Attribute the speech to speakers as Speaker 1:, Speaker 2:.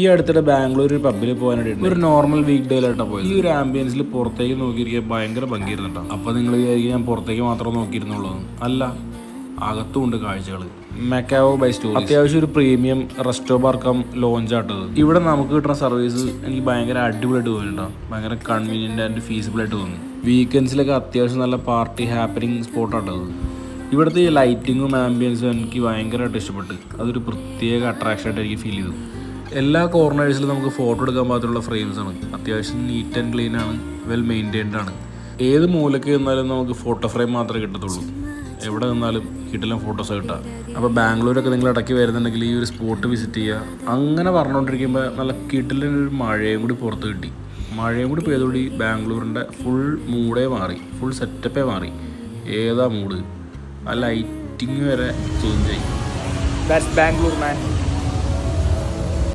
Speaker 1: ഈ അടുത്തിടെ ബാംഗ്ലൂർ ഒരു പബ്ബിൽ പോകാനായിട്ട് ഒരു നോർമൽ വീക്ക് ഡേയിലായിട്ടാണ് പോയത്. ഈ ഒരു ആംബിയൻസിൽ പുറത്തേക്ക് നോക്കിയിരിക്കാൻ ഭയങ്കര ഭംഗിയിരുന്നുണ്ടോ. അപ്പോൾ നിങ്ങൾ വിചാരിക്കും ഞാൻ പുറത്തേക്ക് മാത്രം നോക്കിയിരുന്നുള്ളൂ. അല്ല, അകത്തുമുണ്ട് കാഴ്ചകൾ. മെക്കാവോ ബൈ സ്റ്റോറി അത്യാവശ്യം ഒരു പ്രീമിയം റെസ്റ്റോ ബാർ കം ലോഞ്ചാട്ടത്. ഇവിടെ നമുക്ക് കിട്ടുന്ന സർവീസ് എനിക്ക് ഭയങ്കര അടിപൊളിയായിട്ട് തോന്നിയിട്ടുണ്ടോ. ഭയങ്കര കൺവീനിയൻ്റ് ആൻഡ് ഫീസിബിളായിട്ട് തോന്നി. വീക്കെൻഡ്സിലൊക്കെ അത്യാവശ്യം നല്ല പാർട്ടി ഹാപ്പനിങ് സ്പോട്ടാട്ടത്. ഇവിടുത്തെ ഈ ലൈറ്റിങ്ങും ആംബിയൻസും എനിക്ക് ഭയങ്കരമായിട്ട് ഇഷ്ടപ്പെട്ടു. അതൊരു പ്രത്യേക അട്രാക്ഷനായിട്ട് എനിക്ക് ഫീൽ ചെയ്തു. എല്ലാ കോർണേഴ്സിലും നമുക്ക് ഫോട്ടോ എടുക്കാൻ പാകത്തിലുള്ള ഫ്രെയിംസാണ്. അത്യാവശ്യം നീറ്റ് ആൻഡ് ക്ലീൻ ആണ്, വെൽ മെയിൻറ്റൈൻഡ് ആണ്. ഏത് മൂലയ്ക്ക് നിന്നാലും നമുക്ക് ഫോട്ടോ ഫ്രെയിം മാത്രമേ കിട്ടത്തുള്ളൂ. എവിടെ നിന്നാലും കിട്ടില്ല ഫോട്ടോസ് കിട്ടുക. അപ്പോൾ ബാംഗ്ലൂരൊക്കെ നിങ്ങൾ ഇടയ്ക്ക് വരുന്നുണ്ടെങ്കിൽ ഈ ഒരു സ്പോട്ട് വിസിറ്റ് ചെയ്യുക. അങ്ങനെ പറഞ്ഞുകൊണ്ടിരിക്കുമ്പോൾ നല്ല കിട്ടിലൊരു മഴയും കൂടി പുറത്ത് കിട്ടി. മഴയും കൂടി പെയ്തോടി ബാംഗ്ലൂരിൻ്റെ ഫുൾ മൂഡേ മാറി, ഫുൾ സെറ്റപ്പേ മാറി. ഏതാ മൂഡ്, ആ ലൈറ്റിങ് വരെ ചേഞ്ച് ആയി.
Speaker 2: That's Bangalore, man.